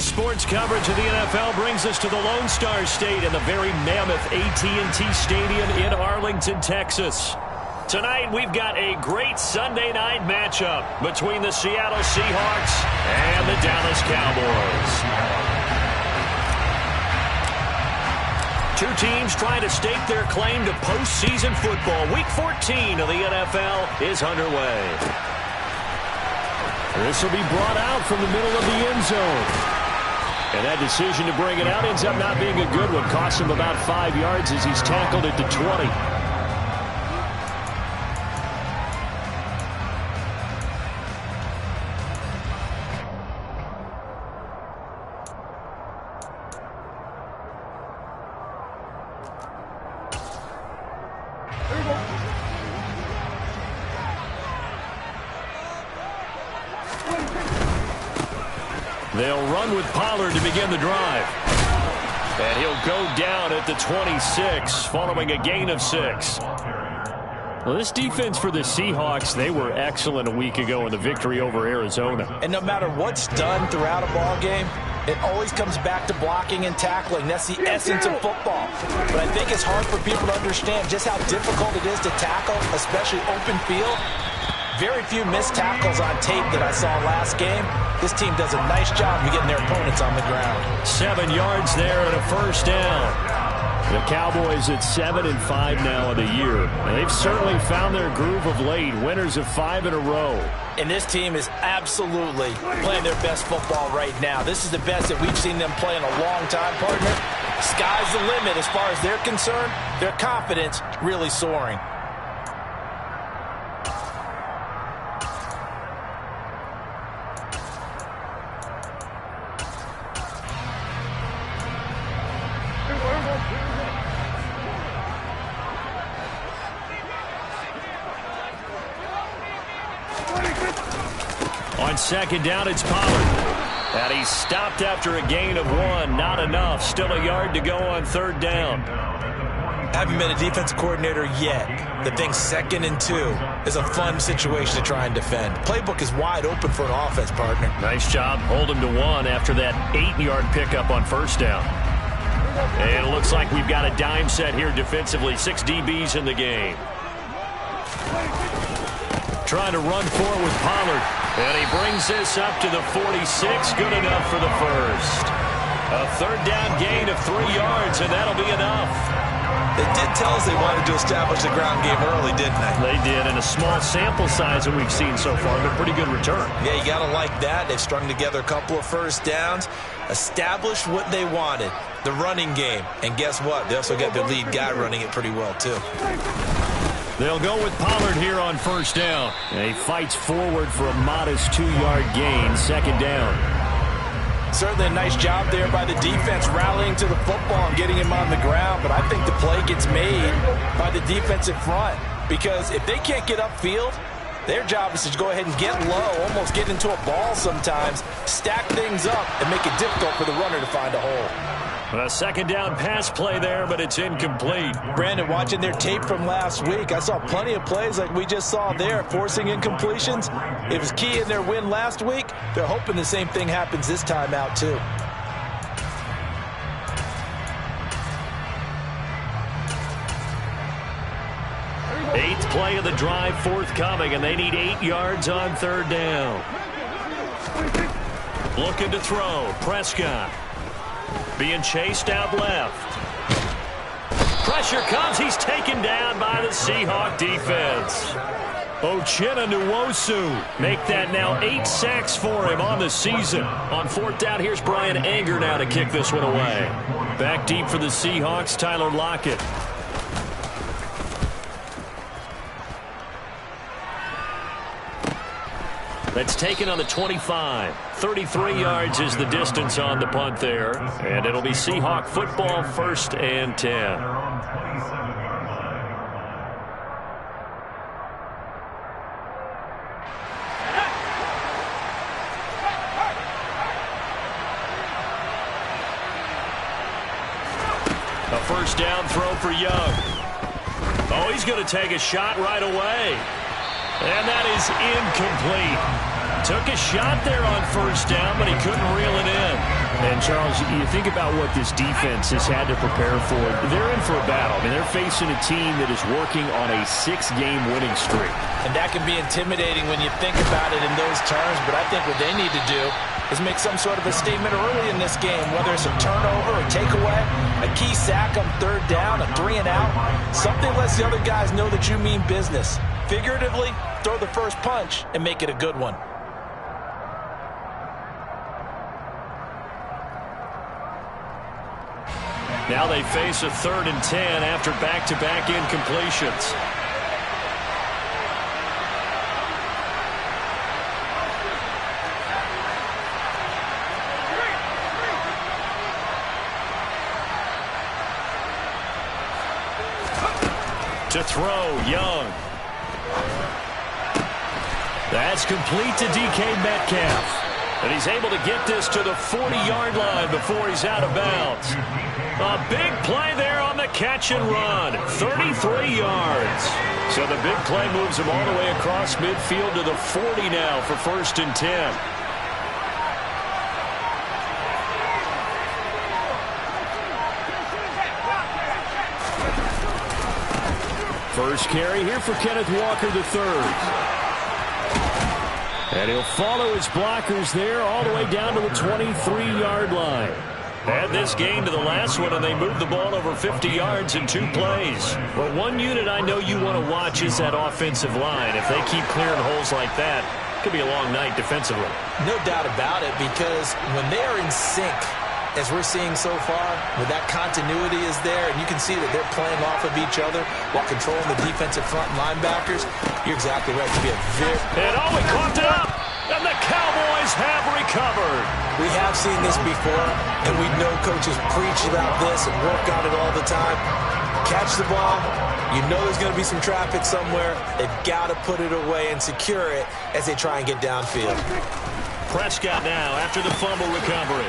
Today's sports coverage of the NFL brings us to the Lone Star State in the very mammoth AT&T Stadium in Arlington, Texas. Tonight, we've got a great Sunday night matchup between the Seattle Seahawks and the Dallas Cowboys. Two teams trying to stake their claim to postseason football. Week 14 of the NFL is underway. This will be brought out from the middle of the end zone. And that decision to bring it out ends up not being a good one. Costs him about 5 yards as he's tackled at the 20. They'll run with Pollard to begin the drive. And he'll go down at the 26, following a gain of 6. Well, this defense for the Seahawks, they were excellent a week ago in the victory over Arizona. And no matter what's done throughout a ball game, it always comes back to blocking and tackling. That's the essence of football. But I think it's hard for people to understand just how difficult it is to tackle, especially open field. Very few missed tackles on tape that I saw last game. This team does a nice job of getting their opponents on the ground. 7 yards there and a first down. The Cowboys at 7-5 now in the year. And they've certainly found their groove of late. Winners of 5 in a row. And this team is absolutely playing their best football right now. This is the best that we've seen them play in a long time, partner. Sky's the limit as far as they're concerned. Their confidence really soaring. On second down, it's Pollard. And he's stopped after a gain of 1. Not enough. Still a yard to go on third down. Haven't been a defensive coordinator yet. The thing 2nd and 2 is a fun situation to try and defend. Playbook is wide open for an offense, partner. Nice job. Hold him to 1 after that 8-yard pickup on first down. And it looks like we've got a dime set here defensively. 6 DBs in the game. Trying to run forward with Pollard. And he brings this up to the 46. Good enough for the first. A third down gain of 3 yards, and that'll be enough. They did tell us they wanted to establish the ground game early, didn't they? They did, and a small sample size that we've seen so far, but pretty good return. Yeah, you got to like that. They've strung together a couple of first downs, established what they wanted, the running game. And guess what? They also got their lead guy running it pretty well, too. They'll go with Pollard here on first down. And he fights forward for a modest 2-yard gain, second down. Certainly a nice job there by the defense rallying to the football and getting him on the ground. But I think the play gets made by the defensive front. Because if they can't get upfield, their job is to go ahead and get low, almost get into a ball sometimes, stack things up, and make it difficult for the runner to find a hole. A second down pass play there, but it's incomplete. Brandon, watching their tape from last week, I saw plenty of plays like we just saw there, forcing incompletions. It was key in their win last week. They're hoping the same thing happens this time out, too. Eighth play of the drive forthcoming, and they need 8 yards on third down. Looking to throw. Prescott. Being chased out left. Pressure comes. He's taken down by the Seahawk defense. Uchenna Nwosu make that now 8 sacks for him on the season. On fourth down, here's Brian Anger now to kick this one away. Back deep for the Seahawks, Tyler Lockett. That's taken on the 25. 33 yards is the distance on the punt there. And it'll be Seahawk football, 1st and 10. A first down throw for Young. Oh, he's going to take a shot right away. And that is incomplete. Took a shot there on first down, but he couldn't reel it in. And, Charles, you think about what this defense has had to prepare for. They're in for a battle. I mean, they're facing a team that is working on a 6-game winning streak. And that can be intimidating when you think about it in those terms, but I think what they need to do is make some sort of a statement early in this game, whether it's a turnover, a takeaway, a key sack on third down, a 3-and-out. Something lets the other guys know that you mean business. Figuratively, throw the first punch and make it a good one. Now they face a 3rd and 10 after back-to-back incompletions. To throw, Young. That's complete to DK Metcalf. And he's able to get this to the 40-yard line before he's out of bounds. A big play there on the catch and run. 33 yards. So the big play moves him all the way across midfield to the 40 now for 1st and 10. First carry here for Kenneth Walker III. And he'll follow his blockers there all the way down to the 23-yard line. Add this game to the last one, and they moved the ball over 50 yards in 2 plays. Well, one unit I know you want to watch is that offensive line. If they keep clearing holes like that, it could be a long night defensively. No doubt about it, because when they're in sync, as we're seeing so far, when that continuity is there, and you can see that they're playing off of each other while controlling the defensive front linebackers, you're exactly right. To be a very... And we coughed it up, and the Cowboys have recovered. We have seen this before, and we know coaches preach about this and work on it all the time. Catch the ball. You know there's going to be some traffic somewhere. They've got to put it away and secure it as they try and get downfield. Prescott now after the fumble recovery.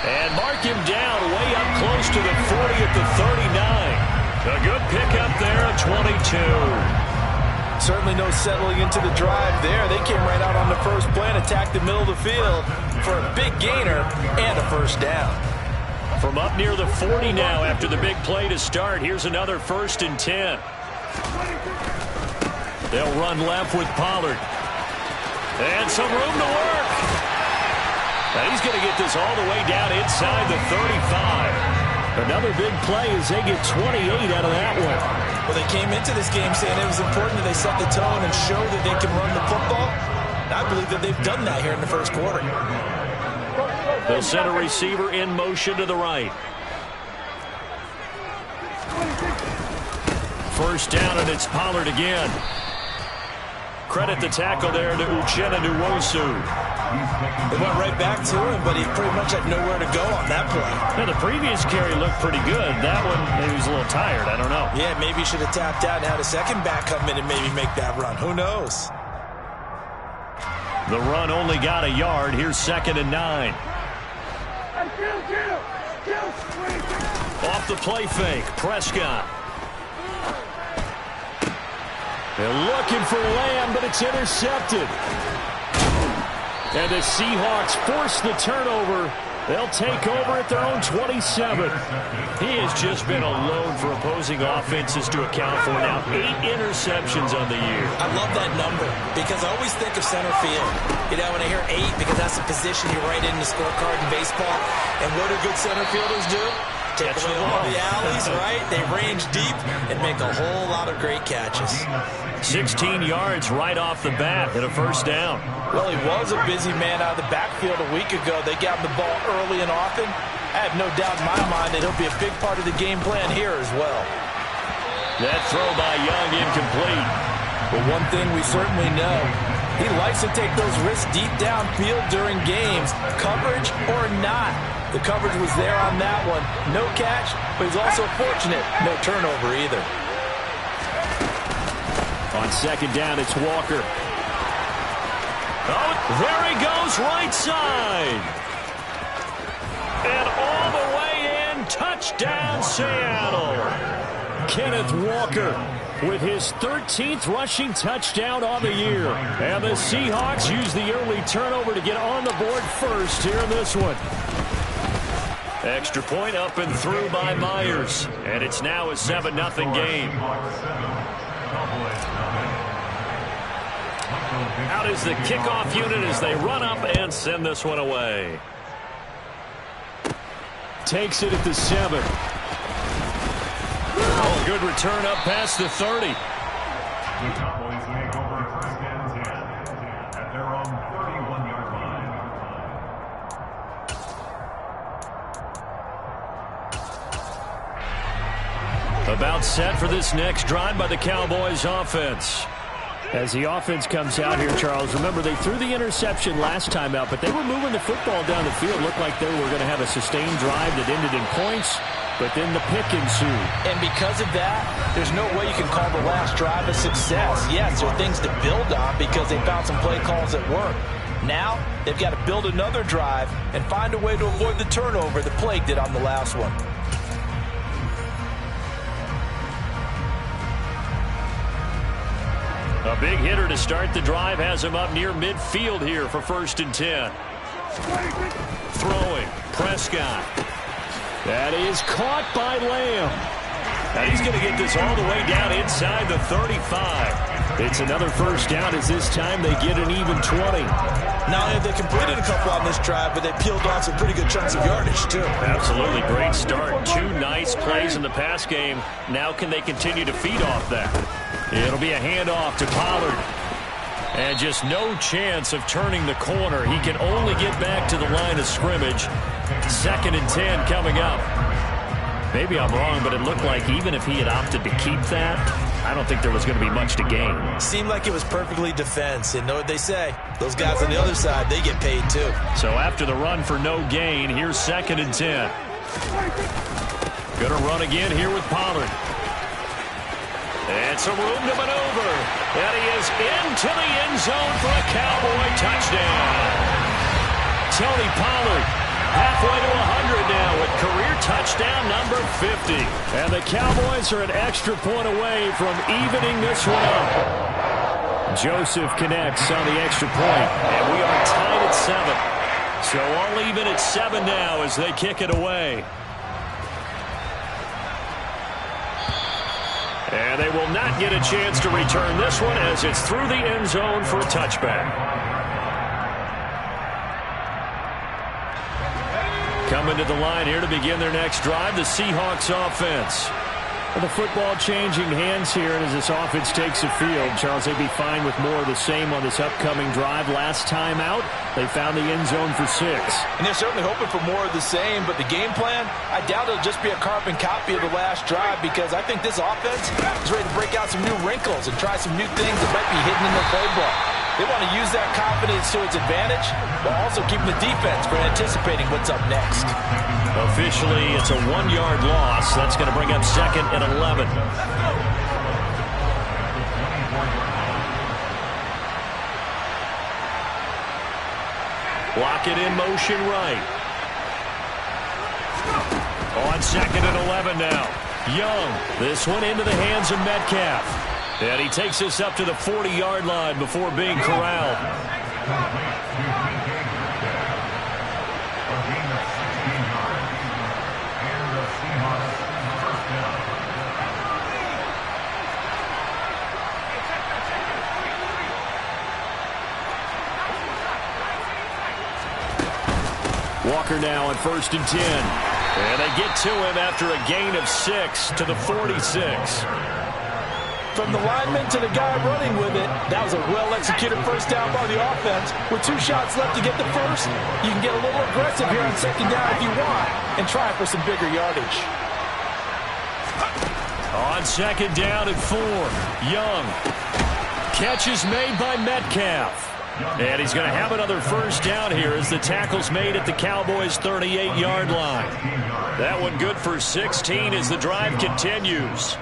And mark him down way up close to the 40 at the 39. A good pickup there at 22. Certainly no settling into the drive there. They came right out on the first play and attacked the middle of the field for a big gainer and a first down. From up near the 40 now after the big play to start, here's another 1st and 10. They'll run left with Pollard. And some room to work. Now he's going to get this all the way down inside the 35. Another big play as they get 28 out of that one. Well, they came into this game saying it was important that they set the tone and show that they can run the football. And I believe that they've done that here in the first quarter. They'll send a receiver in motion to the right. First down, and it's Pollard again. Credit the tackle there to Uchenna Nwosu. They went right back to him, but he pretty much had nowhere to go on that play. Now, the previous carry looked pretty good. That one, he was a little tired. I don't know. Yeah, maybe he should have tapped out and had a second back come in and maybe make that run. Who knows? The run only got a yard. Here's 2nd and 9. Off the play fake, Prescott. They're looking for Lamb, but it's intercepted. And the Seahawks force the turnover. They'll take over at their own 27. He has just been a load for opposing offenses to account for now. 8 interceptions on the year. I love that number because I always think of center field. You know, when I hear 8, because that's the position you write in the scorecard in baseball. And what do good center fielders do? Take away all the alleys, right? They range deep and make a whole lot of great catches. 16 yards right off the bat and a first down. Well, he was a busy man out of the backfield a week ago. They got him the ball early and often. I have no doubt in my mind that he'll be a big part of the game plan here as well. That throw by Young incomplete. But one thing we certainly know, he likes to take those risks deep downfield during games, coverage or not. The coverage was there on that one. No catch, but he's also fortunate. No turnover either. On 2nd down, it's Walker. Oh, there he goes, right side. And all the way in, touchdown Seattle. Kenneth Walker with his 13th rushing touchdown on the year. And the Seahawks use the early turnover to get on the board first here in this one. Extra point up and through by Myers. And it's now a 7-0 game. Out is the kickoff unit as they run up and send this one away. Takes it at the 7. Oh, good return up past the 30. The Cowboys make over first and 10 at their own 31-yard line. About set for this next drive by the Cowboys offense. As the offense comes out here, Charles, remember they threw the interception last time out, but they were moving the football down the field. Looked like they were going to have a sustained drive that ended in points, but then the pick ensued. And because of that, there's no way you can call the last drive a success. Yes, there are things to build on because they found some play calls that work. Now, they've got to build another drive and find a way to avoid the turnover the Plague did on the last one. A big hitter to start the drive has him up near midfield here for 1st and 10. Throwing, Prescott. That is caught by Lamb. Now he's going to get this all the way down inside the 35. It's another first down as this time they get an even 20. Not only have they completed a couple on this drive, but they peeled off some pretty good chunks of yardage, too. Absolutely great start. 2 nice plays in the pass game. Now can they continue to feed off that? It'll be a handoff to Pollard. And just no chance of turning the corner. He can only get back to the line of scrimmage. 2nd and 10 coming up. Maybe I'm wrong, but it looked like even if he had opted to keep that, I don't think there was going to be much to gain. Seemed like it was perfectly defense. And know what they say? Those guys on the other side, they get paid too. So after the run for no gain, here's 2nd and 10. Going to run again here with Pollard. And some room to maneuver. And he is into the end zone for a Cowboy touchdown. Tony Pollard halfway to 100 now with career touchdown number 50. And the Cowboys are an extra point away from evening this one up. Joseph connects on the extra point. And we are tied at 7. So all even at 7 now as they kick it away. And they will not get a chance to return this one as it's through the end zone for a touchback. Coming to the line here to begin their next drive, the Seahawks offense. The football changing hands here, and as this offense takes the field, Charles, they'd be fine with more of the same on this upcoming drive. Last time out, they found the end zone for 6. And they're certainly hoping for more of the same, but the game plan, I doubt it'll just be a carbon copy of the last drive because I think this offense is ready to break out some new wrinkles and try some new things that might be hidden in their playbook. They want to use that confidence to its advantage, while also keeping the defense from anticipating what's up next. Officially, it's a 1-yard loss. That's going to bring up 2nd and 11. Block it in motion right. On 2nd and 11 now. Young, this one into the hands of Metcalf. And he takes us up to the 40-yard line before being corralled. Walker now on 1st and 10. And they get to him after a gain of 6 to the 46. From the lineman to the guy running with it, that was a well-executed first down by the offense. With 2 shots left to get the first, you can get a little aggressive here on 2nd down if you want and try for some bigger yardage. On 2nd down and 4, Young. Catch is made by Metcalf. And he's going to have another first down here as the tackle's made at the Cowboys' 38-yard line. That one good for 16 as the drive continues.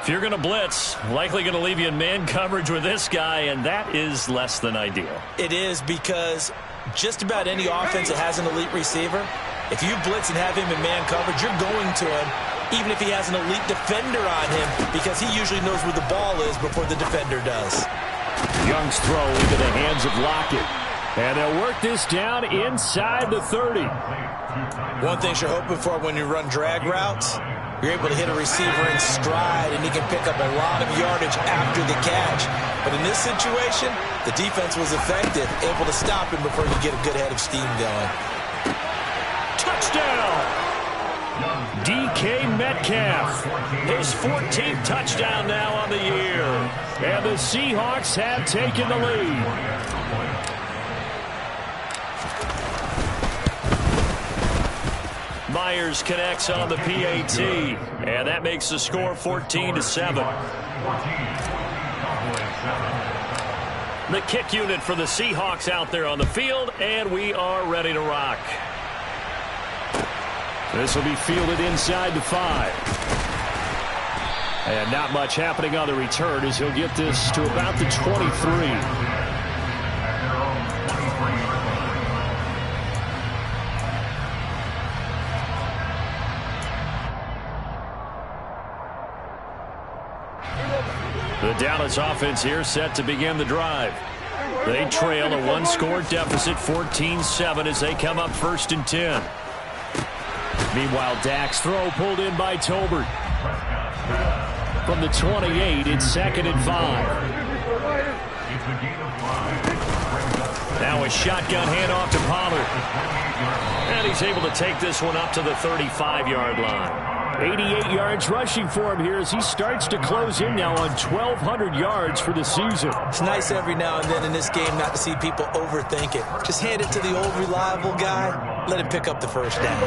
If you're going to blitz, likely going to leave you in man coverage with this guy, and that is less than ideal. It is because just about any offense that has an elite receiver, if you blitz and have him in man coverage, you're going to him even if he has an elite defender on him, because he usually knows where the ball is before the defender does. Young's throw into the hands of Lockett. And they'll work this down inside the 30. One thing you're hoping for when you run drag routes, you're able to hit a receiver in stride, and he can pick up a lot of yardage after the catch. But in this situation, the defense was effective, able to stop him before you get a good head of steam going. Touchdown! DK Metcalf. His 14th touchdown now on the year. And the Seahawks have taken the lead. Myers connects on the PAT, and that makes the score 14-7. The kick unit for the Seahawks out there on the field, and we are ready to rock. This will be fielded inside the 5. And not much happening on the return as he'll get this to about the 23. The Dallas offense here set to begin the drive. They trail a one-score deficit, 14-7, as they come up 1st and 10. Meanwhile, Dak's throw pulled in by Tolbert. From the 28, it's 2nd and 5. Now a shotgun handoff to Pollard. And he's able to take this one up to the 35-yard line. 88 yards rushing for him here as he starts to close in now on 1,200 yards for the season. It's nice every now and then in this game not to see people overthink it. Just hand it to the old reliable guy. Let him pick up the first down.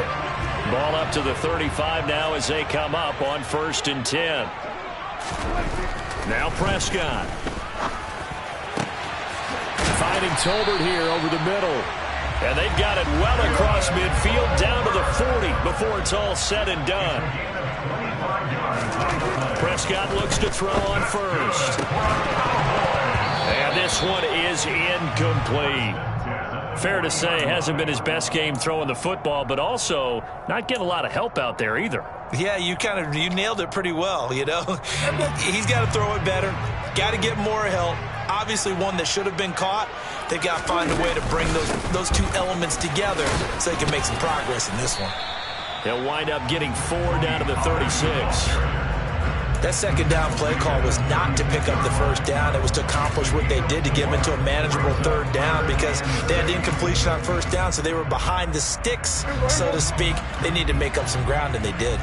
Ball up to the 35 now as they come up on 1st and 10. Now Prescott. Finding Tolbert here over the middle. And they've got it well across midfield down to the 40 before it's all said and done. Prescott looks to throw on first. And this one is incomplete. Fair to say, hasn't been his best game throwing the football, but also not getting a lot of help out there either. Yeah, you nailed it pretty well, you know. He's got to throw it better. Got to get more help. Obviously one that should have been caught. They've got to find a way to bring those two elements together so they can make some progress in this one. They'll wind up getting 4 down to the 36. That second down play call was not to pick up the first down. It was to accomplish what they did to get them into a manageable 3rd down because they had incompletion on 1st down, so they were behind the sticks, so to speak. They needed to make up some ground, and they did.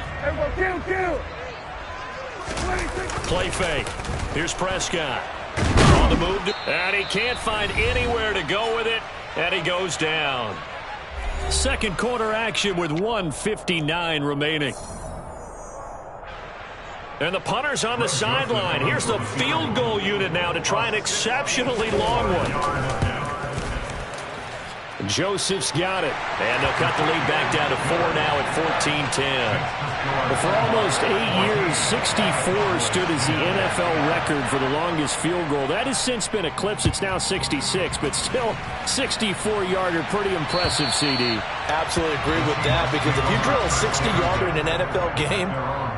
Play fake. Here's Prescott. On the move, and he can't find anywhere to go with it, and he goes down. Second quarter action with 1:59 remaining. And the punter's on the sideline. Here's the field goal unit now to try an exceptionally long one. Joseph's got it. And they'll cut the lead back down to 4 now at 14-10. But for almost 8 years, 64 stood as the NFL record for the longest field goal. That has since been eclipsed. It's now 66, but still 64-yarder. Pretty impressive, CD. Absolutely agree with that, because if you drill a 60-yarder in an NFL game,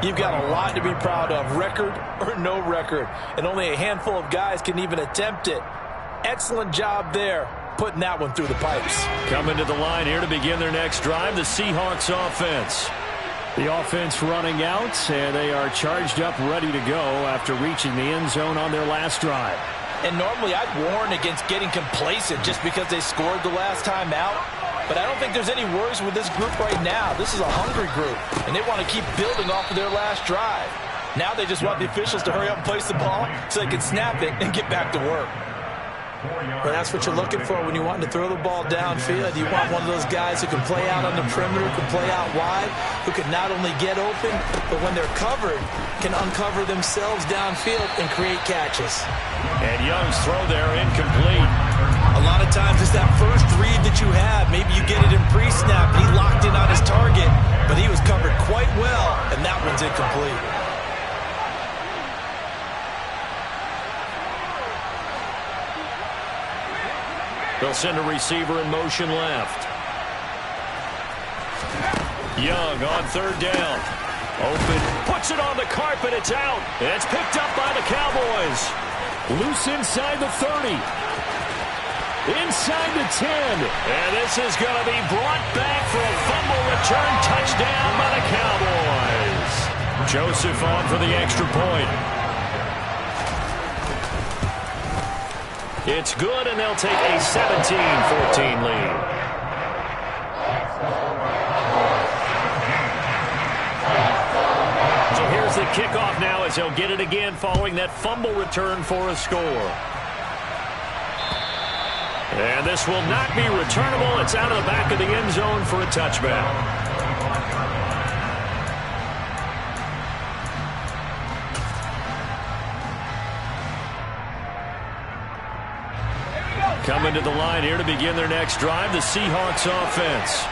you've got a lot to be proud of, record or no record. And only a handful of guys can even attempt it. Excellent job there, putting that one through the pipes. Coming to the line here to begin their next drive, the Seahawks offense. The offense running out, and they are charged up, ready to go after reaching the end zone on their last drive. And normally I'd warn against getting complacent just because they scored the last time out. But I don't think there's any worries with this group right now. This is a hungry group, and they want to keep building off of their last drive. Now they just want the officials to hurry up and place the ball so they can snap it and get back to work. Well, that's what you're looking for when you want to throw the ball downfield. You want one of those guys who can play out on the perimeter, who can play out wide, who can not only get open, but when they're covered, can uncover themselves downfield and create catches. And Young's throw there incomplete. A lot of times it's that first read that you have. Maybe you get it in pre-snap. He locked in on his target, but he was covered quite well, and that one's incomplete. They'll send a receiver in motion left. Young on third down. Open, puts it on the carpet, it's out. It's picked up by the Cowboys. Loose inside the 30. Inside the 10. And this is going to be brought back for a fumble return touchdown by the Cowboys. Joseph on for the extra point. It's good, and they'll take a 17-14 lead. So here's the kickoff now as they'll get it again following that fumble return for a score. And this will not be returnable. It's out of the back of the end zone for a touchback. Coming to the line here to begin their next drive, the Seahawks offense.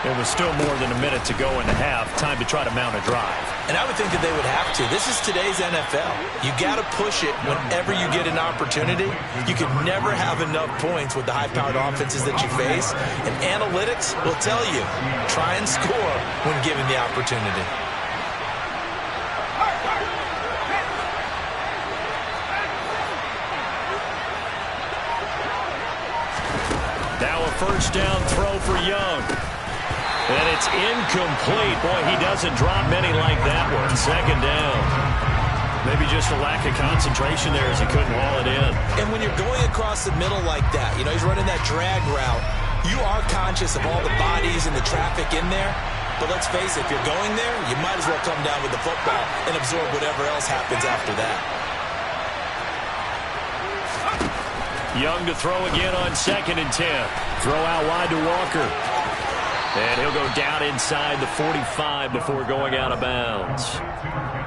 It was still more than a minute to go in the half. Time to try to mount a drive. And I would think that they would have to. This is today's NFL. You got to push it whenever you get an opportunity. You can never have enough points with the high-powered offenses that you face. And analytics will tell you, try and score when given the opportunity. Now a first down throw for Young. And it's incomplete. Boy, he doesn't drop many like that one. Second down. Maybe just a lack of concentration there as he couldn't haul it in. And when you're going across the middle like that, you know, he's running that drag route, you are conscious of all the bodies and the traffic in there. But let's face it, if you're going there, you might as well come down with the football and absorb whatever else happens after that. Young to throw again on 2nd and 10. Throw out wide to Walker. And he'll go down inside the 45 before going out of bounds.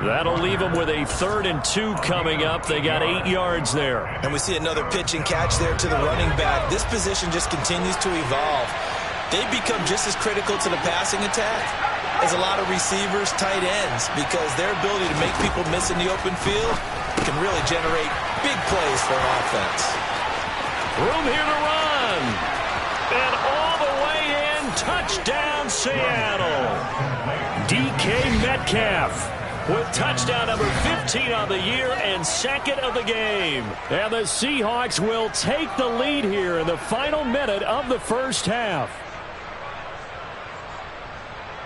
That'll leave them with a 3rd and 2 coming up. They got 8 yards there. And we see another pitch and catch there to the running back. This position just continues to evolve. They've become just as critical to the passing attack as a lot of receivers, tight ends, because their ability to make people miss in the open field can really generate big plays for an offense. Room here to run. And all the way in, touchdown Seattle. DK Metcalf with touchdown number 15 on the year and 2nd of the game. And the Seahawks will take the lead here in the final minute of the first half.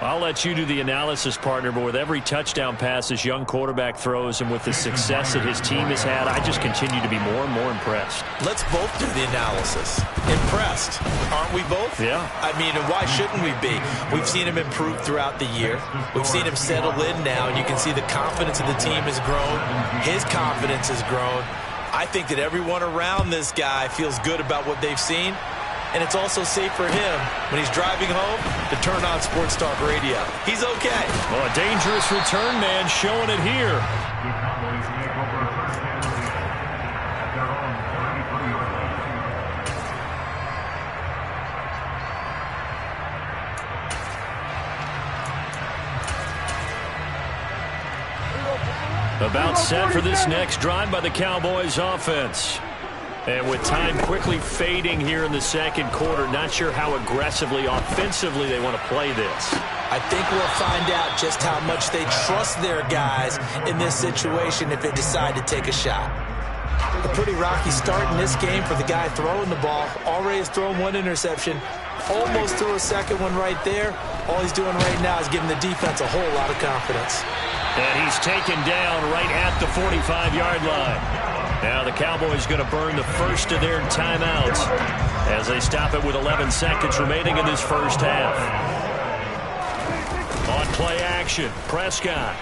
I'll let you do the analysis, partner, but with every touchdown pass this young quarterback throws and with the success that his team has had, I just continue to be more and more impressed. Let's both do the analysis. Impressed, aren't we both? Yeah. I mean, and why shouldn't we be? We've seen him improve throughout the year. We've seen him settle in now, and you can see the confidence of the team has grown. His confidence has grown. I think that everyone around this guy feels good about what they've seen. And it's also safe for him when he's driving home to turn on Sports Talk Radio. He's okay. Well, a dangerous return man showing it here. The Cowboys make over first down at their own 33. About set for this next drive by the Cowboys offense. And with time quickly fading here in the second quarter, not sure how aggressively, offensively they want to play this. I think we'll find out just how much they trust their guys in this situation if they decide to take a shot. A pretty rocky start in this game for the guy throwing the ball. Already has thrown 1 interception. Almost threw a second one right there. All he's doing right now is giving the defense a whole lot of confidence. And he's taken down right at the 45-yard line. Now the Cowboys going to burn the first of their timeouts as they stop it with 11 seconds remaining in this first half. On play action, Prescott.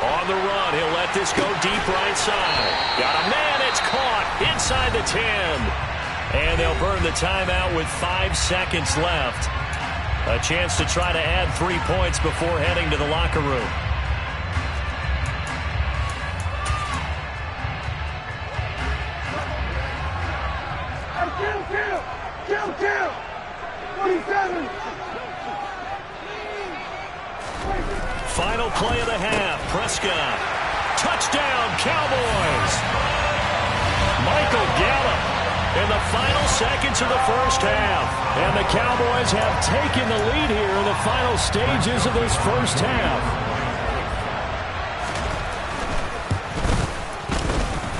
On the run, he'll let this go deep right side. Got a man, it's caught inside the 10. And they'll burn the timeout with 5 seconds left. A chance to try to add 3 points before heading to the locker room. Kill! 47! Final play of the half. Prescott. Touchdown, Cowboys! Michael Gallup in the final seconds of the first half. And the Cowboys have taken the lead here in the final stages of this first half.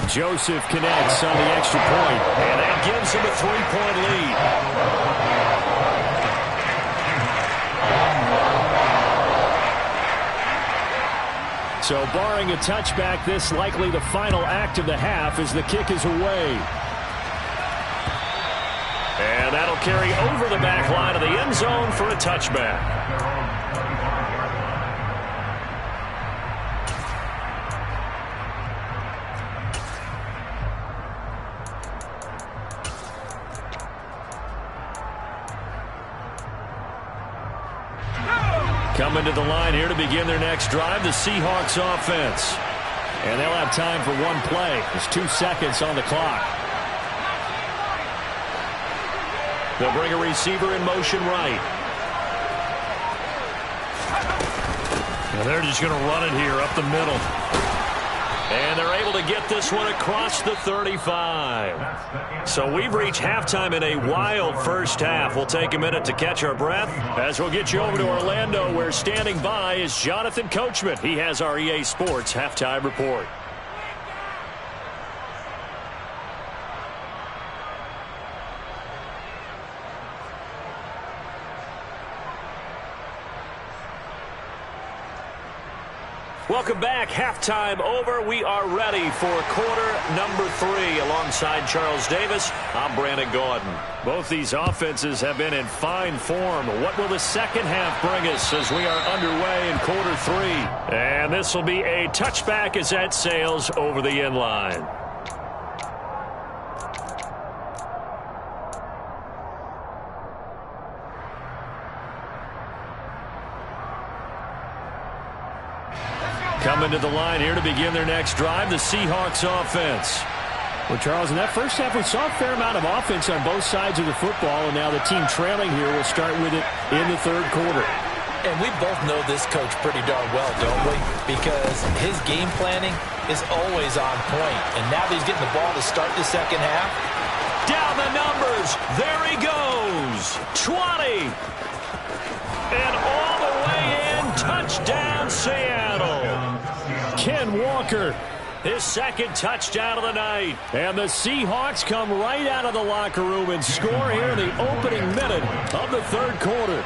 Joseph connects on the extra point, and that gives him a 3-point lead. So barring a touchback, this likely the final act of the half as the kick is away. And that'll carry over the back line of the end zone for a touchback. Coming to the line here to begin their next drive, the Seahawks offense. And they'll have time for one play. There's 2 seconds on the clock. They'll bring a receiver in motion right. And they're just going to run it here up the middle. And they're able to get this one across the 35. So we've reached halftime in a wild first half. We'll take a minute to catch our breath as we'll get you over to Orlando, where standing by is Jonathan Coachman. He has our EA Sports halftime report. Welcome back. Halftime over. We are ready for quarter number 3. Alongside Charles Davis, I'm Brandon Gaudin. Both these offenses have been in fine form. What will the second half bring us as we are underway in quarter 3? And this will be a touchback as that sails over the end line. Coming to the line here to begin their next drive, the Seahawks offense. Well, Charles, in that first half, we saw a fair amount of offense on both sides of the football, and now the team trailing here will start with it in the third quarter. And we both know this coach pretty darn well, don't we? Because his game planning is always on point. And now that he's getting the ball to start the second half. Down the numbers. There he goes. 20. And all the way in. Touchdown, Seattle. Ken Walker, his second touchdown of the night. And the Seahawks come right out of the locker room and score here in the opening minute of the third quarter.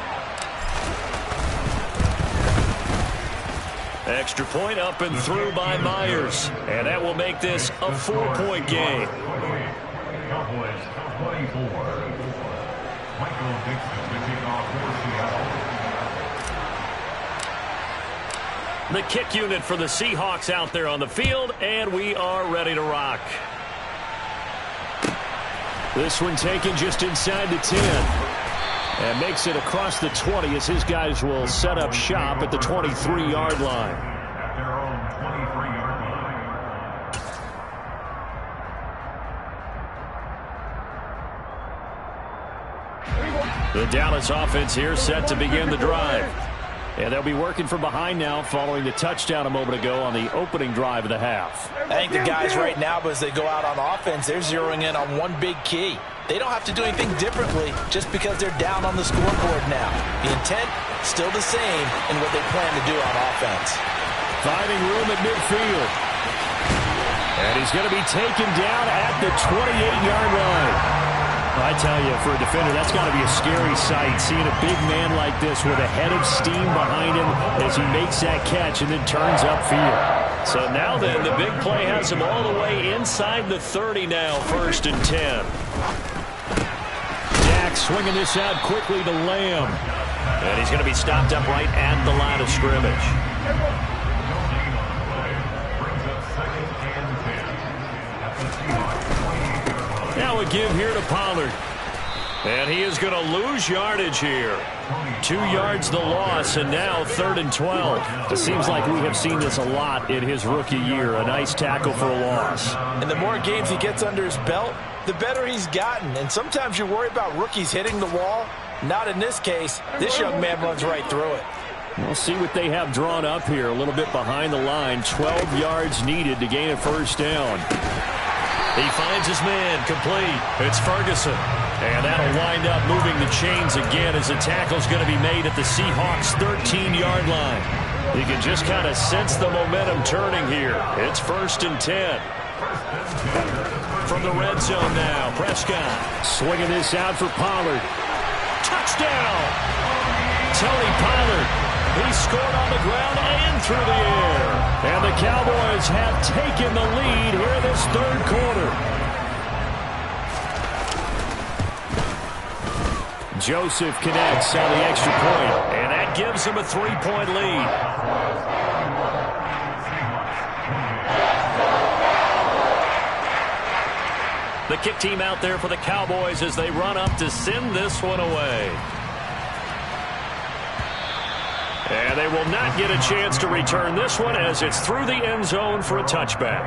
Extra point up and through by Myers. And that will make this a 4-point game. Cowboys 24. Michael Dixon to kick off for Seattle. The kick unit for the Seahawks out there on the field, and we are ready to rock. This one taken just inside the 10. And makes it across the 20 as his guys will set up shop at the 23-yard line. At their own 23-yard line. The Dallas offense here set to begin the drive. And they'll be working from behind now following the touchdown a moment ago on the opening drive of the half. I think the guys right now, as they go out on offense, they're zeroing in on one big key. They don't have to do anything differently just because they're down on the scoreboard now. The intent, still the same in what they plan to do on offense. Finding room at midfield. And he's going to be taken down at the 28-yard line. I tell you, for a defender, that's got to be a scary sight, seeing a big man like this with a head of steam behind him as he makes that catch and then turns upfield. So now then, the big play has him all the way inside the 30 now, 1st and 10. Dak swinging this out quickly to Lamb. And he's going to be stopped up right at the line of scrimmage. Now a give here to Pollard. And he is going to lose yardage here. 2 yards the loss, and now 3rd and 12. It seems like we have seen this a lot in his rookie year. A nice tackle for a loss. And the more games he gets under his belt, the better he's gotten. And sometimes you worry about rookies hitting the wall. Not in this case. This young man runs right through it. We'll see what they have drawn up here. A little bit behind the line. 12 yards needed to gain a first down. He finds his man, complete. It's Ferguson. And that'll wind up moving the chains again as the tackle's going to be made at the Seahawks' 13-yard line. You can just kind of sense the momentum turning here. It's 1st and 10. From the red zone now, Prescott swinging this out for Pollard. Touchdown! Tony Pollard. He scored on the ground and through the air. And the Cowboys have taken the lead here in this 3rd quarter. Joseph connects on the extra point, and that gives him a 3-point lead. The kick team out there for the Cowboys as they run up to send this one away. And they will not get a chance to return this one as it's through the end zone for a touchback.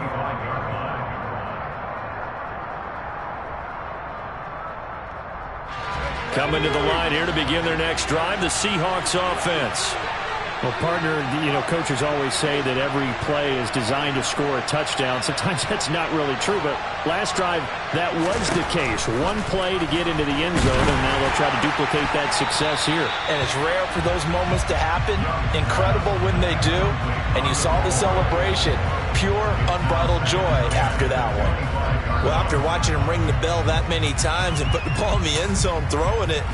Coming to the line here to begin their next drive, the Seahawks offense. Well, partner, coaches always say that every play is designed to score a touchdown. Sometimes that's not really true, but last drive, that was the case. One play to get into the end zone, and now they'll try to duplicate that success here. And it's rare for those moments to happen. Incredible when they do. And you saw the celebration. Pure, unbridled joy after that one. Well, after watching him ring the bell that many times and put the ball in the end zone, throwing it,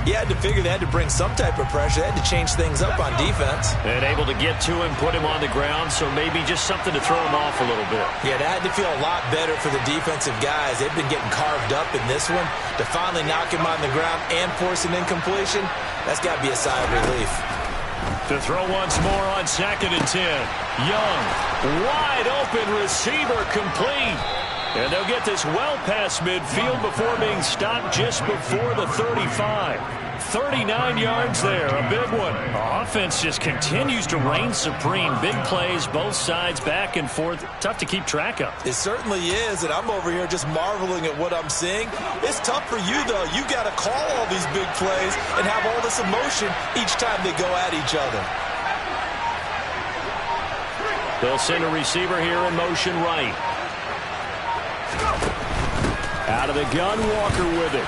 you had to figure they had to bring some type of pressure. They had to change things up on defense. And able to get to him, put him on the ground, so maybe just something to throw him off a little bit. Yeah, that had to feel a lot better for the defensive guys. They've been getting carved up in this one. To finally knock him on the ground and force an incompletion, that's got to be a sigh of relief. To throw once more on 2nd and 10. Young, wide open receiver, complete. And they'll get this well past midfield before being stopped just before the 35. 39 yards there, a big one. Offense just continues to reign supreme. Big plays, both sides, back and forth. Tough to keep track of. It certainly is, and I'm over here just marveling at what I'm seeing. It's tough for you, though. You got to call all these big plays and have all this emotion each time they go at each other. They'll send a receiver here in motion right. Out of the gun, Walker with it.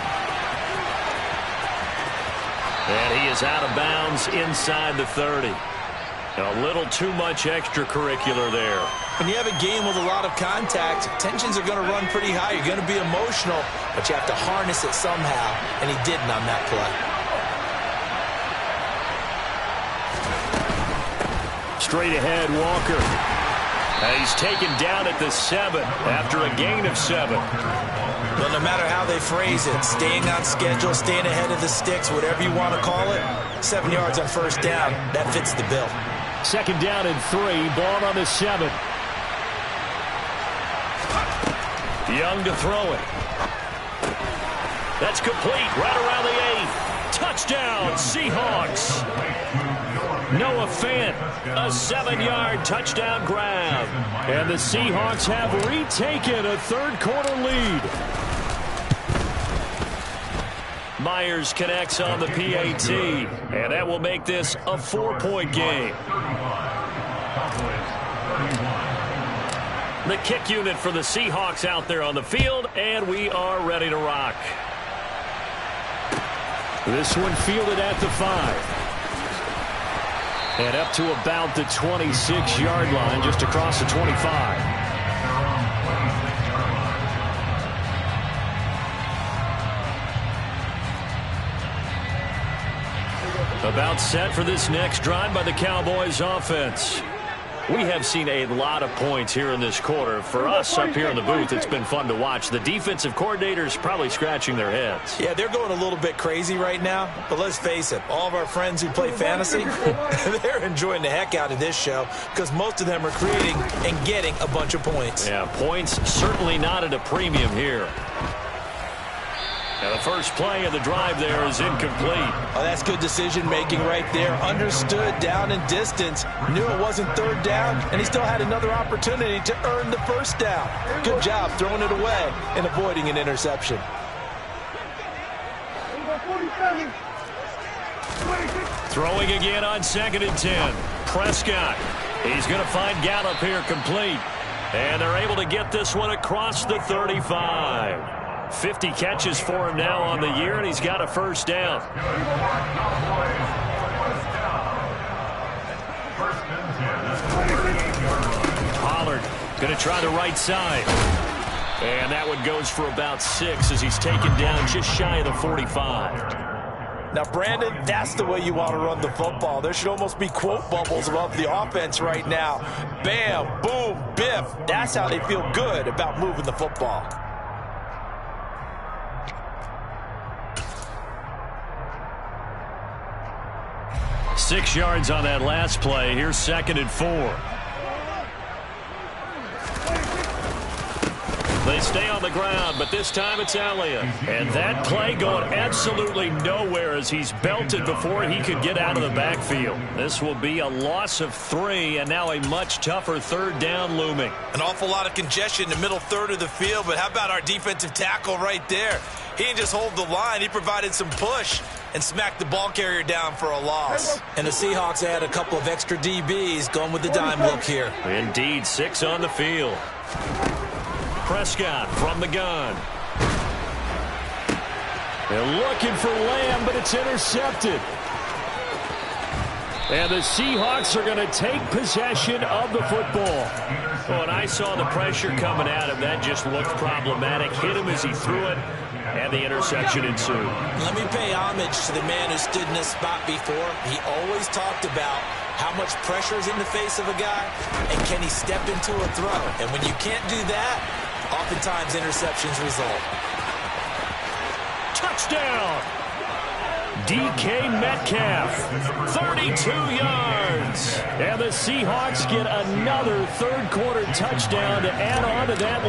And he is out of bounds inside the 30. A little too much extracurricular there. When you have a game with a lot of contact, tensions are going to run pretty high. You're going to be emotional, but you have to harness it somehow, and he didn't on that play. Straight ahead, Walker. He's taken down at the 7 after a gain of 7. Well, no matter how they phrase it, staying on schedule, staying ahead of the sticks, whatever you want to call it, 7 yards on 1st down, that fits the bill. 2nd down and 3, ball on the 7. Young to throw it. That's complete, right around the 8. Touchdown, Seahawks. Noah Fant, a 7-yard touchdown grab. And the Seahawks have retaken a 3rd quarter lead. Myers connects on the PAT, and that will make this a 4-point game. The kick unit for the Seahawks out there on the field, and we are ready to rock. This one fielded at the 5. And up to about the 26-yard line, just across the 25. About set for this next drive by the Cowboys offense. We have seen a lot of points here in this quarter. For us up here in the booth, it's been fun to watch. The defensive coordinators probably scratching their heads. Yeah, they're going a little bit crazy right now. But let's face it, all of our friends who play fantasy, they're enjoying the heck out of this show because most of them are creating and getting a bunch of points. Yeah, points certainly not at a premium here. Now the first play of the drive there is incomplete. Oh, that's good decision-making right there. Understood down and distance. Knew it wasn't 3rd down, and he still had another opportunity to earn the 1st down. Good job throwing it away and avoiding an interception. Throwing again on 2nd and 10. Prescott. He's going to find Gallup here complete. And they're able to get this one across the 35. 50 catches for him now on the year, and he's got a first down. Pollard going to try the right side. And that one goes for about 6 as he's taken down just shy of the 45. Now, Brandon, that's the way you want to run the football. There should almost be quote bubbles above the offense right now. Bam, boom, biff. That's how they feel good about moving the football. Six yards on that last play. Here's 2nd and 4. They stay on the ground, but this time it's Elliott. And that play going absolutely nowhere as he's belted before he could get out of the backfield. This will be a loss of 3, and now a much tougher 3rd down looming. An awful lot of congestion in the middle third of the field, but how about our defensive tackle right there? He didn't just hold the line. He provided some push and smacked the ball carrier down for a loss. And the Seahawks add a couple of extra DBs going with the dime look here. Indeed, 6 on the field. Prescott from the gun. They're looking for Lamb, but it's intercepted. And the Seahawks are going to take possession of the football. Oh, and I saw the pressure coming at him. That just looked problematic. Hit him as he threw it, and the interception ensued. Let me pay homage to the man who stood in this spot before. He always talked about how much pressure is in the face of a guy, and can he step into a throw. And when you can't do that, oftentimes interceptions result. Touchdown! DK Metcalf, 32 yards. And the Seahawks get another third-quarter touchdown to add on to that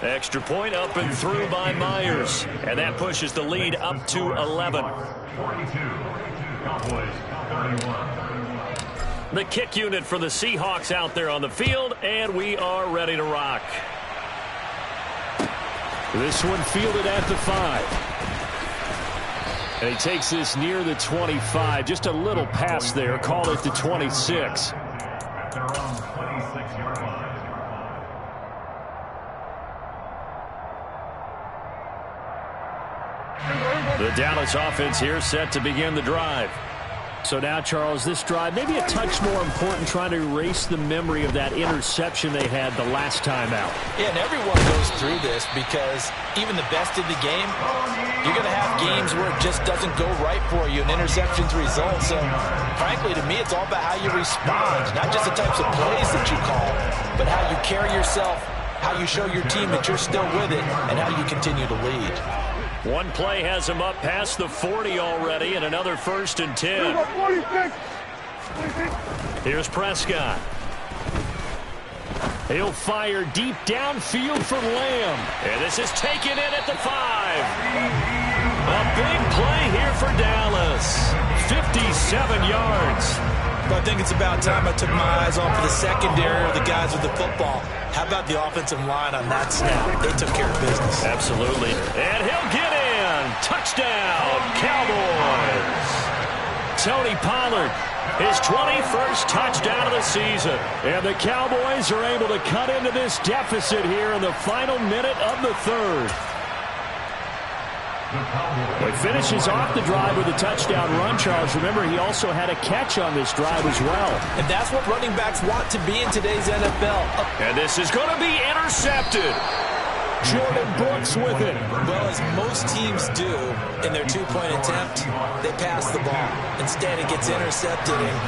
lead. Extra point up and through by Myers. And that pushes the lead up to 11. 42, Cowboys, 31. The kick unit for the Seahawks out there on the field, and we are ready to rock. This one fielded at the 5. And he takes this near the 25. Just a little pass there. Call it the 26. At their own 26-yard line. The Dallas offense here set to begin the drive. So now, Charles, this drive maybe a touch more important, trying to erase the memory of that interception they had the last time out. Yeah, and everyone goes through this because even the best in the game, you're going to have games where it just doesn't go right for you and interceptions result. So, frankly, to me, it's all about how you respond, not just the types of plays that you call, but how you carry yourself, how you show your team that you're still with it, and how you continue to lead. One play has him up past the 40 already, and another 1st and 10. Here's Prescott. He'll fire deep downfield for Lamb. And this is taken in at the 5. A big play here for Dallas. 57 yards. But I think it's about time I took my eyes off of the secondary or the guys with the football. How about the offensive line on that snap? They took care of business. Absolutely. And he'll get in. Touchdown, Cowboys. Tony Pollard, his 21st touchdown of the season. And the Cowboys are able to cut into this deficit here in the final minute of the 3rd. He finishes off the drive with a touchdown run, Charles. Remember, he also had a catch on this drive as well. And that's what running backs want to be in today's NFL. And this is going to be intercepted. Jordan Brooks with it. Well, as most teams do in their two-point attempt, they pass the ball. Instead, it gets intercepted. And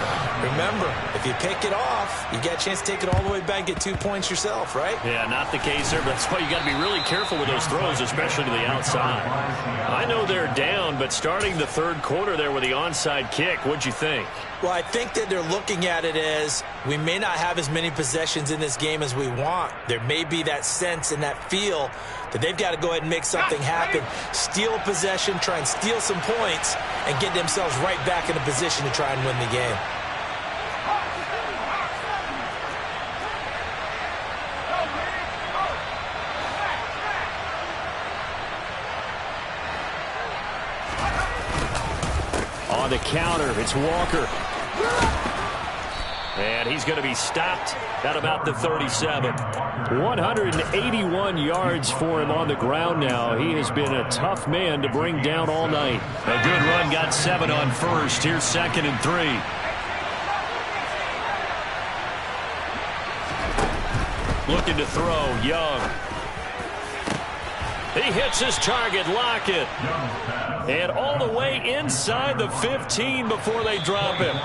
remember, if you pick it off, you get a chance to take it all the way back and get 2 points yourself, right? Yeah, not the case there, but that's why you got to be really careful with those throws, especially to the outside. I know they're down, but starting the 3rd quarter there with the onside kick, what'd you think? Well, I think that they're looking at it as we may not have as many possessions in this game as we want. There may be that sense and that feel that they've got to go ahead and make something happen, steal a possession, try and steal some points, and get themselves right back in a position to try and win the game. On the counter, it's Walker. And he's going to be stopped at about the 37. 181 yards for him on the ground now. He has been a tough man to bring down all night. A good run, got 7 on first. Here's 2nd and 3. Looking to throw, Young. He hits his target, Lockett. And all the way inside the 15 before they drop him.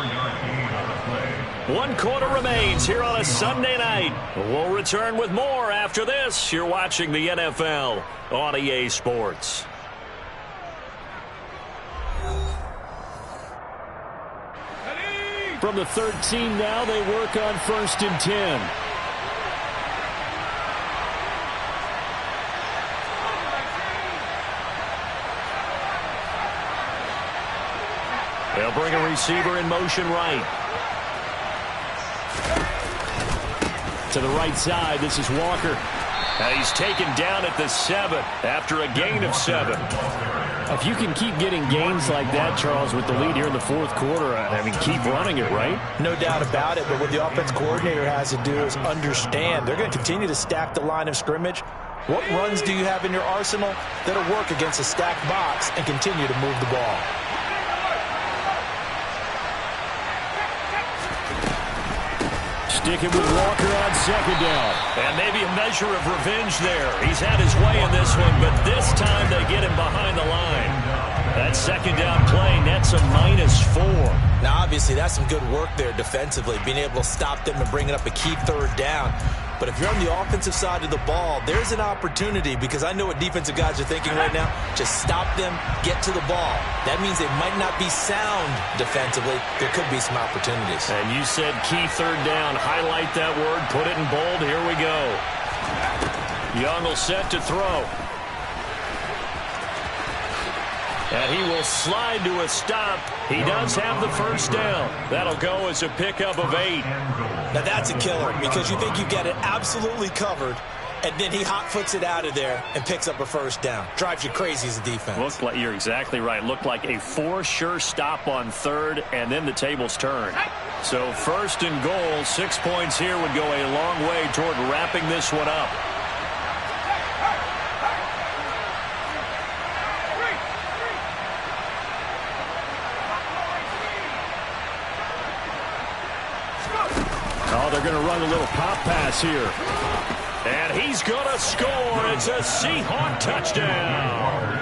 1 quarter remains here on a Sunday night. We'll return with more after this. You're watching the NFL on EA Sports. From the 13 now, they work on 1st and 10. They'll bring a receiver in motion right. To the right side, this is Walker. He's taken down at the 7 after a gain of 7. If you can keep getting gains like that, Charles, with the lead here in the 4th quarter, I mean, keep running it, right? No doubt about it, but what the offense coordinator has to do is understand they're going to continue to stack the line of scrimmage. What runs do you have in your arsenal that'll work against a stacked box and continue to move the ball? Sticking with Walker on 2nd down. And maybe a measure of revenge there. He's had his way in this one, but this time they get him behind the line. That 2nd down play nets a -4. Now, obviously, that's some good work there defensively, being able to stop them and bring it up a key 3rd down. But if you're on the offensive side of the ball, there's an opportunity, because I know what defensive guys are thinking right now. Just stop them, get to the ball. That means they might not be sound defensively. There could be some opportunities. And you said key 3rd down. Highlight that word. Put it in bold. Here we go. Young will set to throw. And he will slide to a stop. He does have the 1st down. That'll go as a pickup of 8. Now that's a killer, because you think you get it absolutely covered, and then he hot-foots it out of there and picks up a 1st down. Drives you crazy as a defense. Looked like, you're exactly right. Looked like a 4 sure stop on 3rd, and then the tables turn. So 1st and goal, 6 points here would go a long way toward wrapping this one up. Oh, they're going to run a little pop pass here. And he's going to score. It's a Seahawk touchdown.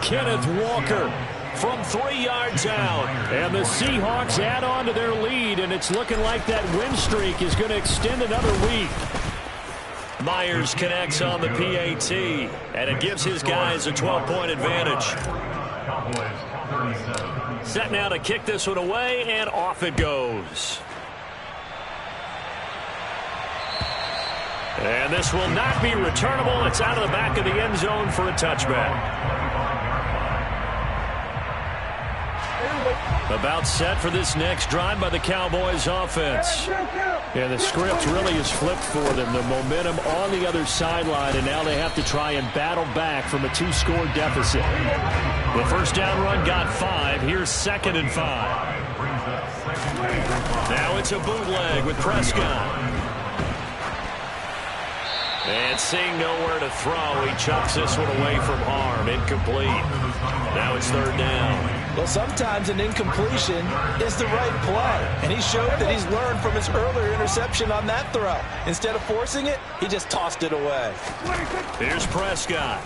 Kenneth Walker from 3 yards out. And the Seahawks add on to their lead, and it's looking like that win streak is going to extend another week. Myers connects on the PAT, and it gives his guys a 12-point advantage. Set now to kick this one away, and off it goes. And this will not be returnable. It's out of the back of the end zone for a touchback. About set for this next drive by the Cowboys offense. Yeah, the script really has flipped for them. The momentum on the other sideline, and now they have to try and battle back from a 2-score deficit. The 1st down run got 5. Here's 2nd and 5. Now it's a bootleg with Prescott. And seeing nowhere to throw, he chucks this one away from harm. Incomplete. Now it's 3rd down. Well, sometimes an incompletion is the right play. And he showed that he's learned from his earlier interception on that throw. Instead of forcing it, he just tossed it away. Here's Prescott.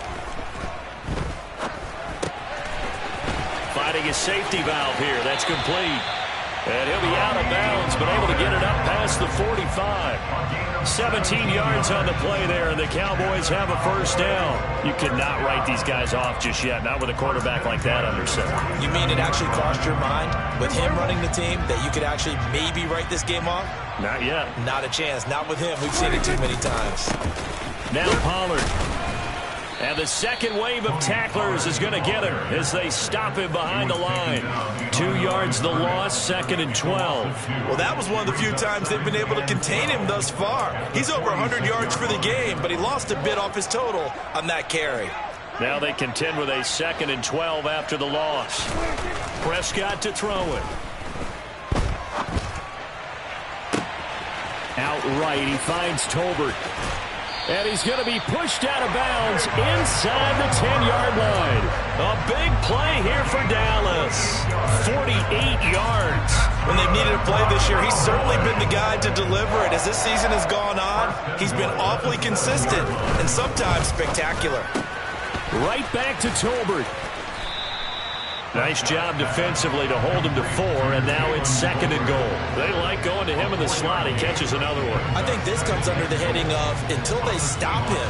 Finding his safety valve here. That's complete. And he'll be out of bounds, but able to get it up past the 45. 17 yards on the play there, and the Cowboys have a 1st down. You cannot write these guys off just yet, not with a quarterback like that under center. You mean it actually crossed your mind with him running the team that you could actually maybe write this game off? Not yet. Not a chance. Not with him. We've seen it too many times. Now Pollard. And the second wave of tacklers is going to get him as they stop him behind the line. 2 yards the loss, 2nd and 12. Well, that was one of the few times they've been able to contain him thus far. He's over 100 yards for the game, but he lost a bit off his total on that carry. Now they contend with a 2nd and 12 after the loss. Prescott to throw it. outright. He finds Tolbert. And he's going to be pushed out of bounds inside the 10-yard line. A big play here for Dallas. 48 yards. When they've needed a play this year, he's certainly been the guy to deliver it. As this season has gone on, he's been awfully consistent and sometimes spectacular. Right back to Tolbert. Nice job defensively to hold him to 4, and now it's 2nd and goal. They like going to him in the slot. He catches another one. I think this comes under the heading of, until they stop him,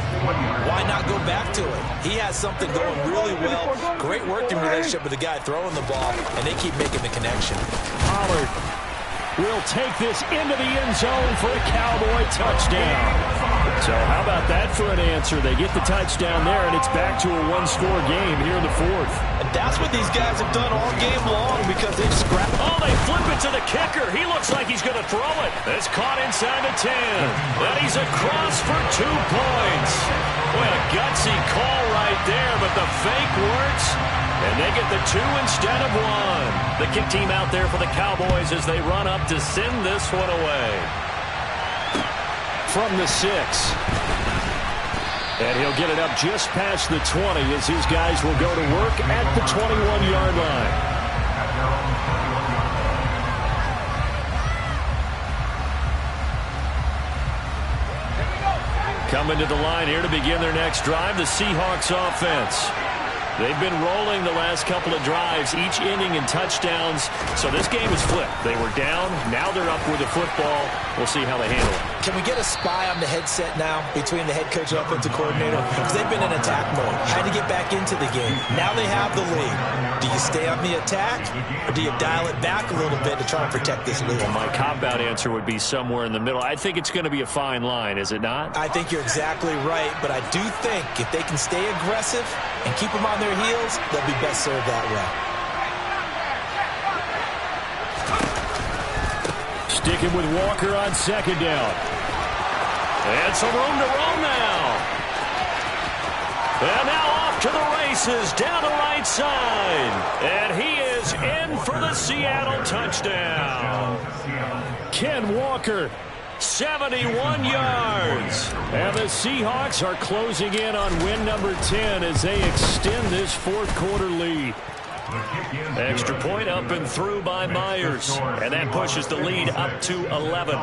why not go back to it? He has something going really well. Great working relationship with the guy throwing the ball, and they keep making the connection. Pollard will take this into the end zone for a Cowboy touchdown. So how about that for an answer? They get the touchdown there, and it's back to a one-score game here in the 4th. And that's what these guys have done all game long because they've scrapped. Oh, they flip it to the kicker. He looks like he's going to throw it. It's caught inside the 10. And he's across for 2 points. Boy, a gutsy call right there, but the fake works. And they get the 2 instead of 1. The kick team out there for the Cowboys as they run up to send this one away. From the 6. And he'll get it up just past the 20 as his guys will go to work at the 21-yard line. Coming to the line here to begin their next drive, the Seahawks offense. They've been rolling the last couple of drives, each inning in touchdowns. So this game is flipped. They were down. Now they're up with the football. We'll see how they handle it. Can we get a spy on the headset now between the head coach and offensive coordinator? Because they've been in attack mode. Had to get back into the game. Now they have the lead. Do you stay on the attack, or do you dial it back a little bit to try and protect this lead? Well, my cop-out answer would be somewhere in the middle. I think it's going to be a fine line, is it not? I think you're exactly right, but I do think if they can stay aggressive and keep them on their heels, they'll be best served that way. Sticking with Walker on 2nd down. And some room to roam now. And now off to the races down the right side. And he is in for the Seattle touchdown. Ken Walker, 71 yards. And the Seahawks are closing in on win number 10 as they extend this 4th quarter lead. Extra point up and through by Myers. And that pushes the lead up to 11.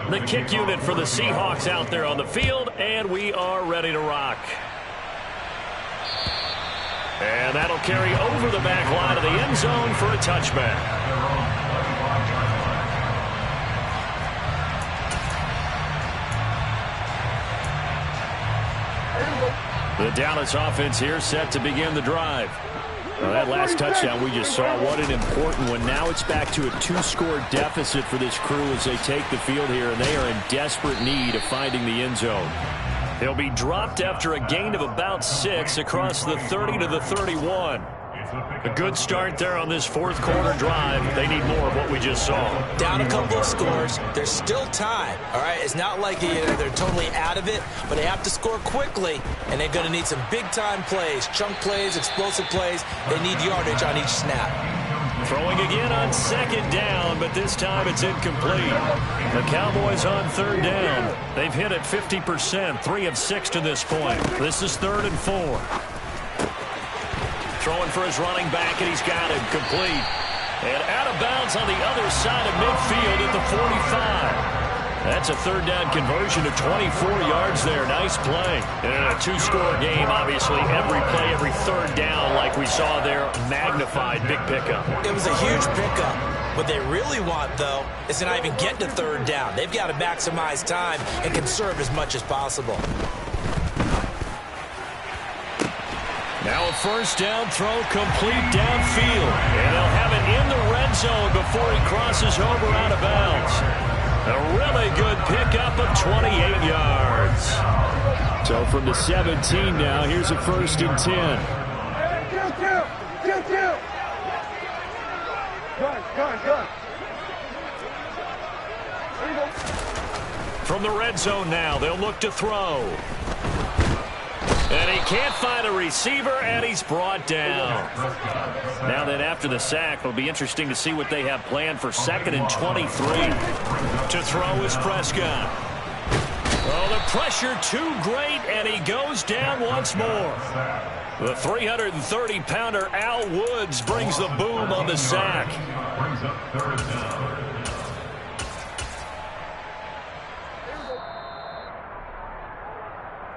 The kick unit for the Seahawks out there on the field, and we are ready to rock. And that'll carry over the back line of the end zone for a touchback. The Dallas offense here set to begin the drive. Well, that last touchdown we just saw, what an important one. Now it's back to a 2-score deficit for this crew as they take the field here, and they are in desperate need of finding the end zone. They'll be dropped after a gain of about 6 across the 30 to the 31. A good start there on this 4th quarter drive. They need more of what we just saw. Down a couple of scores. There's still time. All right, it's not like they're totally out of it, but they have to score quickly, and they're going to need some big-time plays, chunk plays, explosive plays. They need yardage on each snap. Throwing again on 2nd down, but this time it's incomplete. The Cowboys on 3rd down. They've hit it 50%, 3 of 6 to this point. This is 3rd and 4. Throwing for his running back, and he's got him complete. And out of bounds on the other side of midfield at the 45. That's a 3rd down conversion of 24 yards there. Nice play. And in a 2-score game, obviously, every play, every 3rd down, like we saw there, magnified, big pickup. It was a huge pickup. What they really want, though, is to not even get to 3rd down. They've got to maximize time and conserve as much as possible. Now a 1st down throw complete downfield. And they'll have it in the red zone before he crosses over out of bounds. A really good pickup of 28 yards. So from the 17 now, here's a 1st and 10. Two. Gun. From the red zone now, they'll look to throw. And he can't find a receiver, and he's brought down. Now then, after the sack, it'll be interesting to see what they have planned for 2nd and 23. To throw is Prescott. Oh, the pressure too great, and he goes down once more. The 330-pounder Al Woods brings the boom on the sack. Brings up 3rd down.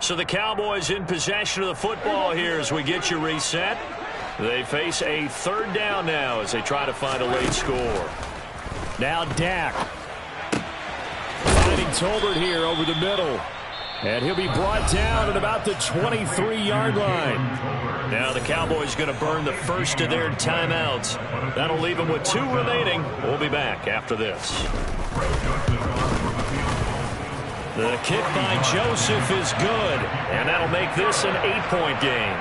So the Cowboys in possession of the football here as we get you reset. They face a 3rd down now as they try to find a late score. Now Dak. Finding Tolbert here over the middle. And he'll be brought down at about the 23-yard line. Now the Cowboys going to burn the first of their timeouts. That'll leave them with 2 remaining. We'll be back after this. The kick by Joseph is good, and that'll make this an 8-point game.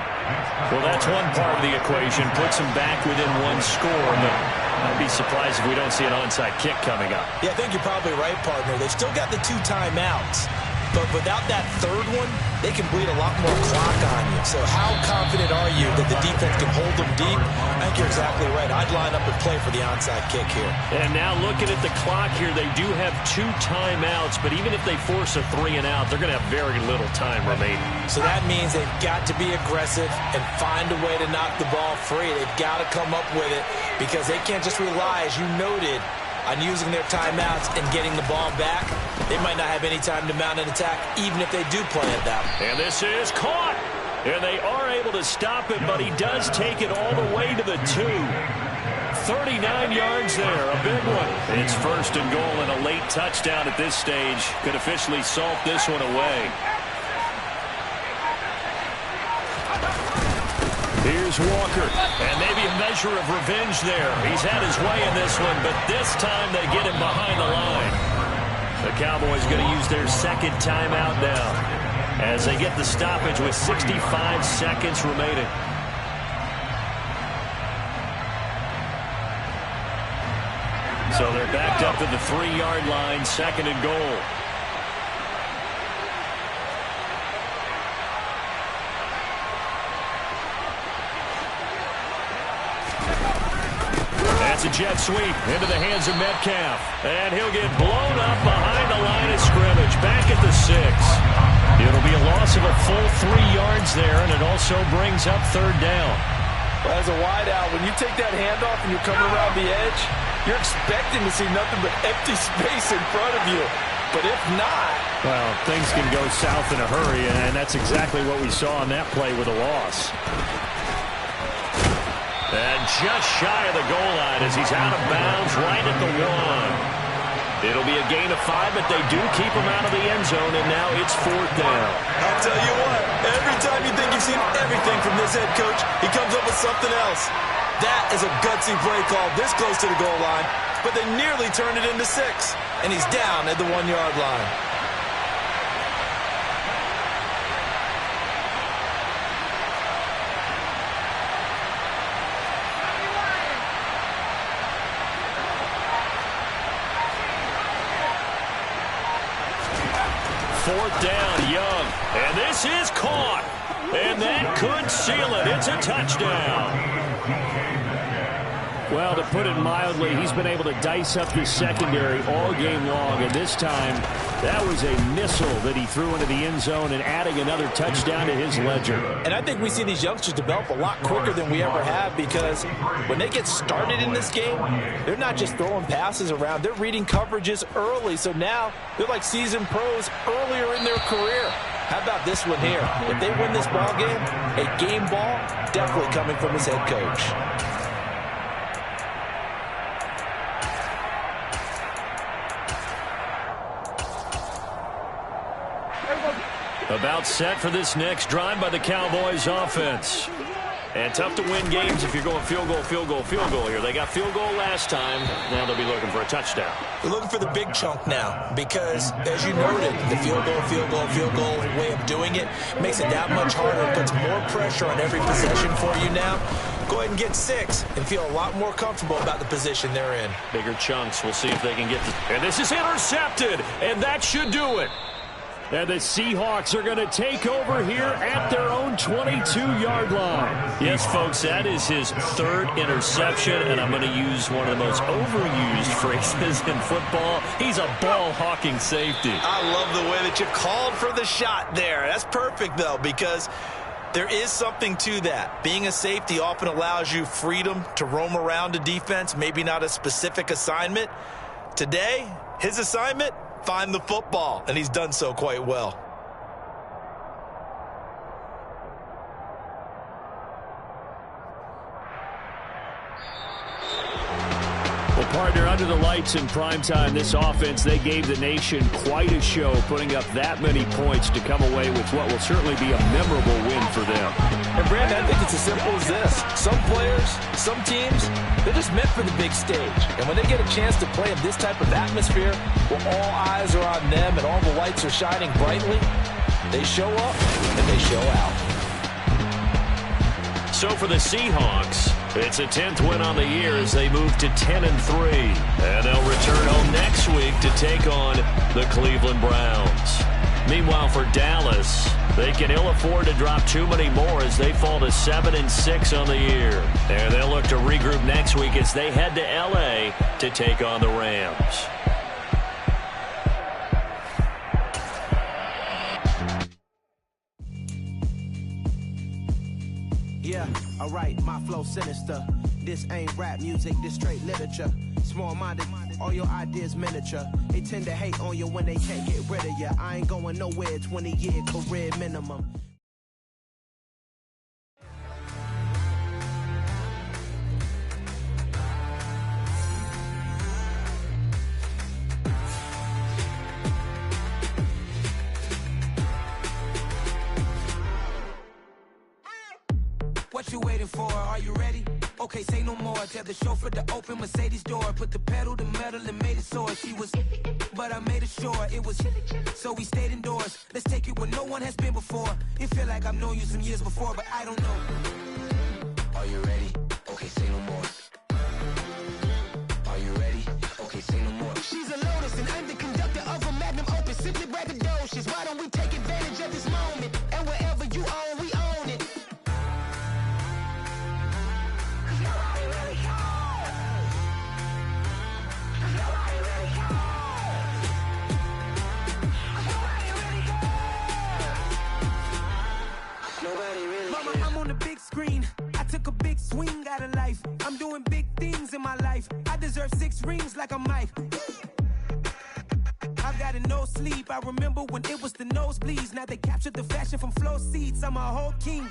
Well, that's one part of the equation. Puts them back within 1 score, but I'd be surprised if we don't see an onside kick coming up. Yeah, I think you're probably right, partner. They've still got the 2 timeouts. But without that 3rd one, they can bleed a lot more clock on you. So how confident are you that the defense can hold them deep? I think you're exactly right. I'd line up and play for the onside kick here. And now looking at the clock here, they do have 2 timeouts, but even if they force a 3 and out, they're going to have very little time remaining. So that means they've got to be aggressive and find a way to knock the ball free. They've got to come up with it because they can't just rely, as you noted, on using their timeouts and getting the ball back. They might not have any time to mount an attack, even if they do play it that way. And this is caught. And they are able to stop it, but he does take it all the way to the 2. 39 yards there, a big one. It's 1st and goal and a late touchdown at this stage. Could officially salt this one away. Here's Walker, and maybe a measure of revenge there. He's had his way in this one, but this time they get him behind the line. The Cowboys going to use their 2nd timeout now as they get the stoppage with 65 seconds remaining. So they're backed up to the 3-yard line, 2nd and goal. That's a jet sweep into the hands of Metcalf. And he'll get blown up behind the line of scrimmage. Back at the 6. It'll be a loss of a full 3 yards there, and it also brings up 3rd down. Well, as a wideout, when you take that handoff and you're coming around the edge, you're expecting to see nothing but empty space in front of you. But if not... Well, things can go south in a hurry, and that's exactly what we saw on that play with a loss. And just shy of the goal line as he's out of bounds right at the 1. It'll be a gain of 5, but they do keep him out of the end zone, and now it's 4th down. I'll tell you what, every time you think you've seen everything from this head coach, he comes up with something else. That is a gutsy play call this close to the goal line, but they nearly turned it into 6, and he's down at the 1-yard line. Fourth down, Young. And this is caught. And that could seal it. It's a touchdown. Well, to put it mildly, he's been able to dice up his secondary all game long. And this time, that was a missile that he threw into the end zone and adding another touchdown to his ledger. And I think we see these youngsters develop a lot quicker than we ever have because when they get started in this game, they're not just throwing passes around. They're reading coverages early. So now they're like seasoned pros earlier in their career. How about this one here? If they win this ball game, a game ball definitely coming from his head coach. About set for this next drive by the Cowboys offense. And tough to win games if you're going field goal, field goal, field goal here. They got field goal last time. Now they'll be looking for a touchdown. They're looking for the big chunk now because, as you noted, the field goal, field goal, field goal way of doing it makes it that much harder. It puts more pressure on every possession for you now. Go ahead and get 6 and feel a lot more comfortable about the position they're in. Bigger chunks. We'll see if they can get this. And this is intercepted, and that should do it. And the Seahawks are going to take over here at their own 22-yard line. Yes, folks, that is his third interception, and I'm going to use one of the most overused phrases in football. He's a ball-hawking safety. I love the way that you called for the shot there. That's perfect, though, because there is something to that. Being a safety often allows you freedom to roam around a defense, maybe not a specific assignment. Today, his assignment, find the football, and he's done so quite well. Well, partner, under the lights in primetime, this offense, they gave the nation quite a show, putting up that many points to come away with what will certainly be a memorable win for them. And, Brandon, I think it's as simple as this. Some players, some teams, they're just meant for the big stage. And when they get a chance to play in this type of atmosphere, where all eyes are on them and all the lights are shining brightly, they show up and they show out. So for the Seahawks, it's a 10th win on the year as they move to 10-3. And they'll return home next week to take on the Cleveland Browns. Meanwhile, for Dallas, they can ill afford to drop too many more as they fall to 7-6 on the year. And they'll look to regroup next week as they head to L.A. to take on the Rams. Yeah, alright, my flow sinister. This ain't rap music, this straight literature. Small-minded, all your ideas miniature. They tend to hate on you when they can't get rid of you. I ain't going nowhere, 20-year career minimum. What you waiting for? Are you ready? Okay, say no more. Tell the chauffeur to open Mercedes door. Put the pedal to metal and made it soar. She was, but I made it sure it was. So we stayed indoors. Let's take it where no one has been before. It feel like I've known you some years before, but I don't know. Are you ready? Okay, say no more. Are you ready? Okay, say no more. She's a Lotus and I'm the conductor of a Magnum Opus. Simply braggadocious. Why don't we take advantage of this moment? And wherever you own, we own it. Mama, I'm on the big screen. I took a big swing out of life. I'm doing big things in my life. I deserve 6 rings like a Mike. I've got no sleep. I remember when it was the nosebleeds. Now they captured the fashion from flow seats. I'm a whole king.